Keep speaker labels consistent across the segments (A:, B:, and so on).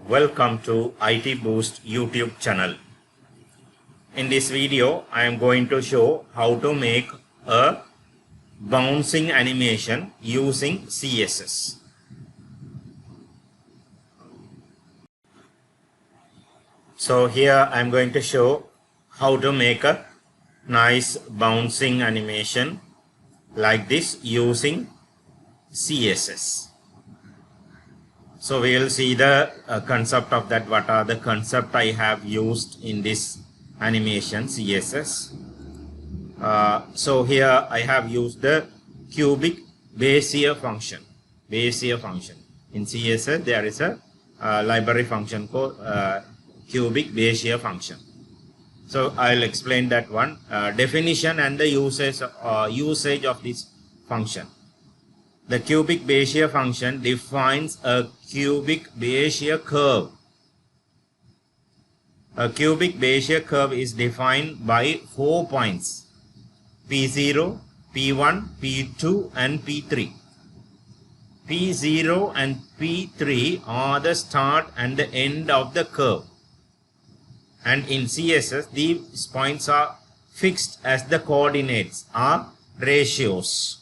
A: Welcome to IT Boost YouTube channel. In this video, I am going to show how to make a bouncing animation using CSS. So here I am going to show how to make a nice bouncing animation like this using CSS. So we will see the concept of that, what are the concept I have used in this animation CSS. So here I have used the cubic Bezier function. In CSS there is a library function called cubic Bezier function. So I'll explain that one, definition and the usage of this function. The cubic Bezier function defines a cubic Bezier curve. A cubic Bezier curve is defined by 4 points: P0, P1, P2 and P3. P0 and P3 are the start and the end of the curve. And in CSS, these points are fixed as the coordinates are ratios.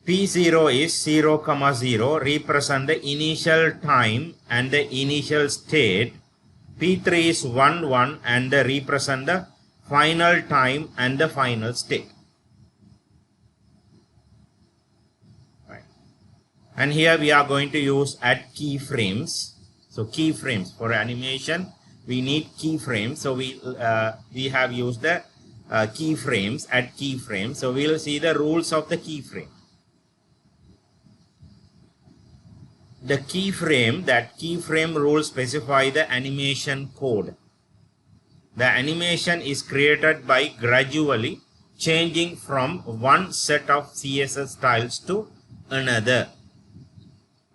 A: P0 is 0, 0, represent the initial time and the initial state. P3 is 1, 1 and represent the final time and the final state. Right. And here we are going to use add keyframes. So keyframes for animation, we need keyframes. So we have used the keyframes, add keyframes. So we will see the rules of the keyframe. The keyframe rules specify the animation code. The animation is created by gradually changing from one set of CSS styles to another.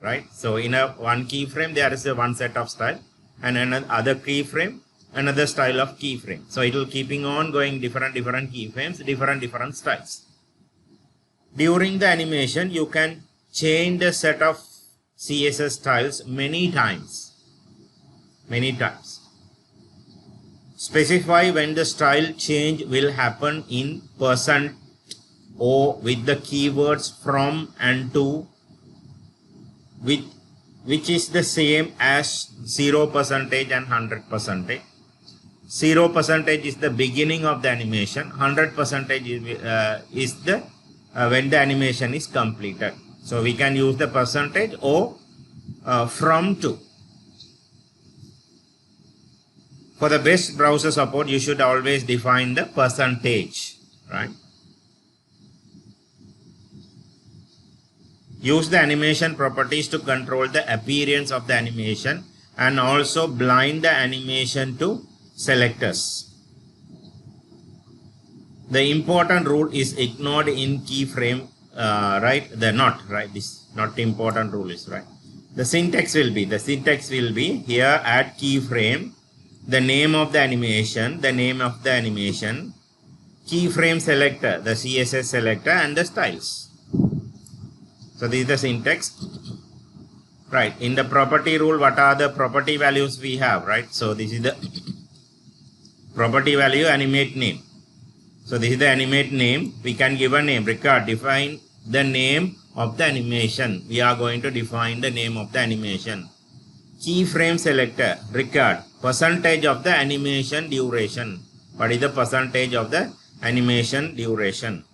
A: Right? So in one keyframe there is one set of style, and another keyframe another style of keyframe. So it will keeping on going different keyframes, different styles. During the animation you can change the set of CSS styles many times. Specify when the style change will happen in % or with the keywords from and to, which is the same as 0% and 100%. 0% is the beginning of the animation, 100% is the when the animation is completed. So we can use the percentage or from to. For the best browser support, you should always define the percentage, right? Use the animation properties to control the appearance of the animation and also blind the animation to selectors. The important rule is ignored in keyframe. This not important rule is right. The syntax will be here add keyframe, the name of the animation, keyframe selector, the CSS selector and the styles. So this is the syntax. Right. In the property rule, what are the property values we have, right? So this is the property value animate name. So this is the animate name. We can give a name. Record, define the name of the animation. We are going to define the name of the animation. Keyframe selector. Record, percentage of the animation duration. What is the percentage of the animation duration?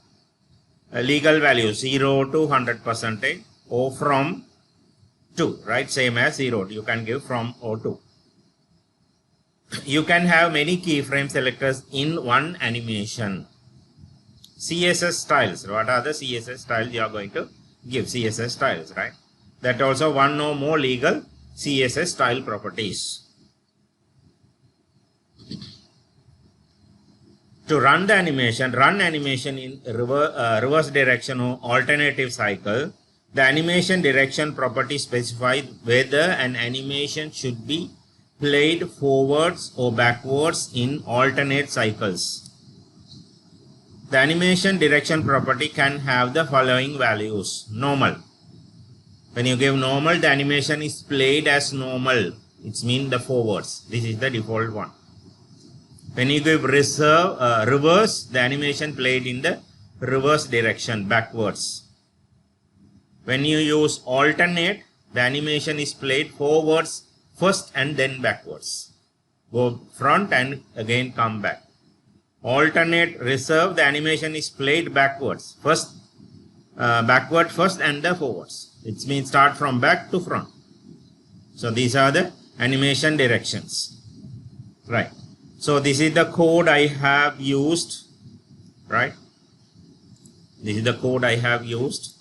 A: Legal value 0 to 100% or from to, right? Same as 0. You can give from or to. You can have many keyframe selectors in one animation. CSS styles. What are the CSS styles you are going to give? CSS styles, right? That also one or more legal CSS style properties. To run the animation, in reverse direction or alternative cycle. The animation direction property specifies whether an animation should be played forwards or backwards in alternate cycles. The animation direction property can have the following values: normal, When you give normal, the animation is played as normal. It means the forwards. This is the default one. When you give reverse, the animation played in the reverse direction, backwards. When you use alternate, the animation is played forwards first and then backwards. Go front and again come back. Alternate reserve, the animation is played backwards. Backward first and the forwards. It means start from back to front. So these are the animation directions. Right. So this is the code I have used. Right. This is the code I have used.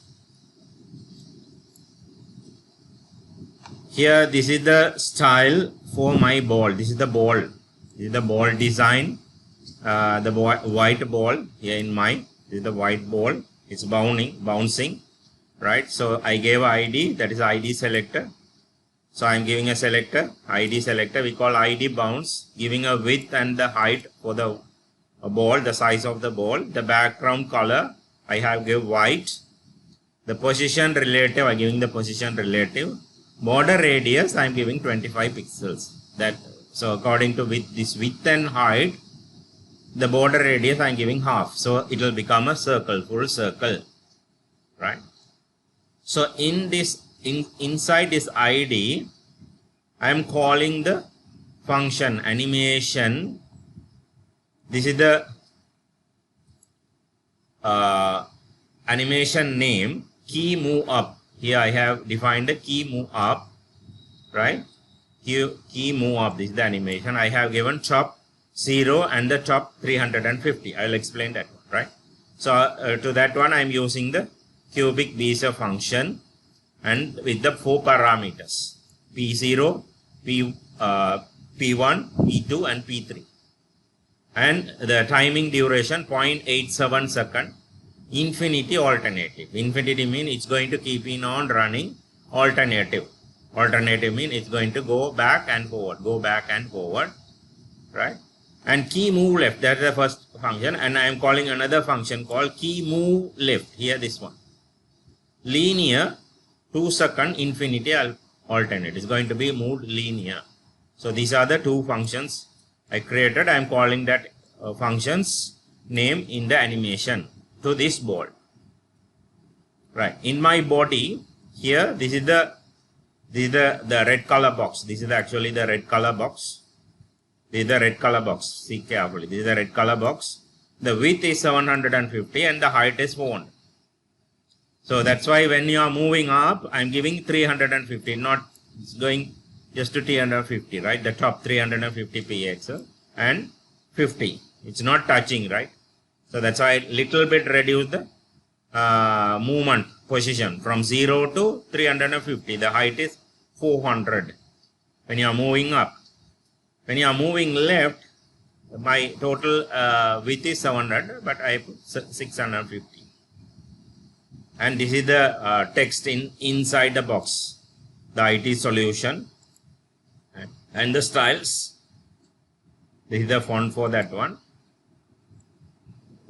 A: Here, this is the style for my ball. This is the ball. This is the ball design. The white ball here in my. This is the white ball. It's bouncing. Right. So I gave ID. That is ID selector. So I am giving a selector. ID selector. We call ID bounce. Giving a width and the height for the ball. The size of the ball. The background color I have given white. The position relative. I am giving the position relative. Border radius I am giving 25 pixels. So according to this width and height, the border radius I am giving half. So it will become a circle, full circle. Right. So in this inside this ID, I am calling the function animation. This is the animation name, key move up. Here I have defined the key move up, right? Key move up. This is the animation. I have given top 0 and the top 350. I will explain that one, right? So to that one I am using the cubic Bezier function and with the 4 parameters P0, P1, P2 and P3. And the timing duration 0.87 second. Infinity alternative. Infinity means it's going to keep on running. Alternative. Alternative means it's going to go back and forward. Right? And key move left. That's the first function. And I am calling another function called key move left. Here this one. Linear 2 second infinity alternate. It's going to be moved linear. So these are the two functions I created. I am calling that functions name in the animation to this ball. Right. In my body here, this is the red color box. This is actually the red color box. This is the red color box. See carefully. This is the red color box. The width is 750 and the height is 400. So that's why when you are moving up, I am giving 350, not it's going just to 350, right? The top 350 pixel and 50. It's not touching, right? So that's why I little bit reduce the movement position from 0 to 350. The height is 400 when you are moving up. When you are moving left, my total width is 700, but I put 650. And this is the text inside the box, the IT solution and the styles. This is the font for that one.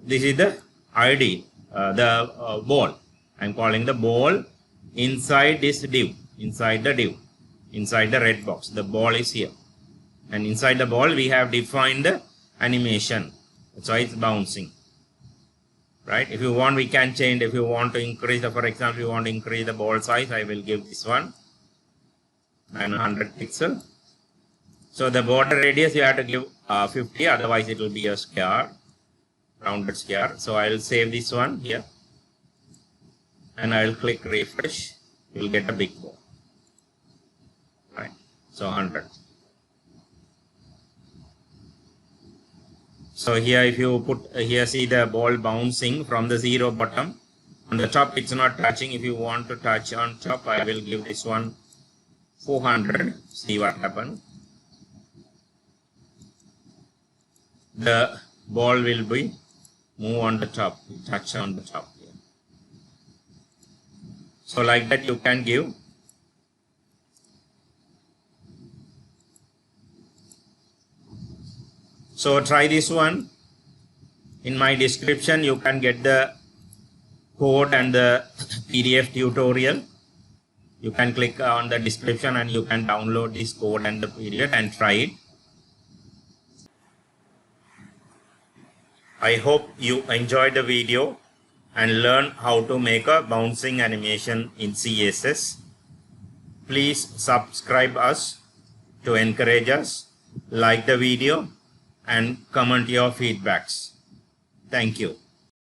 A: This is the ID, the ball. I am calling the ball inside this div, inside the red box. The ball is here. And inside the ball we have defined the animation. That's why it's bouncing. Right? If you want, we can change. If you want to increase the, for example, you want to increase the ball size, I will give this one 900 pixel. So the border radius you have to give 50, otherwise it will be a square, rounded square. So I will save this one here and I will click refresh. You will get a big ball. Right? So 100. So here if you put, here see the ball bouncing from the 0 bottom. On the top it's not touching. If you want to touch on top, I will give this one 400. See what happens. The ball will be move on the top, touch on the top here. So like that you can give. So try this one. In my description you can get the code and the PDF tutorial. You can click on the description and you can download this code and the PDF and try it. I hope you enjoyed the video and learn how to make a bouncing animation in CSS. Please subscribe us to encourage us, like the video and comment your feedbacks. Thank you.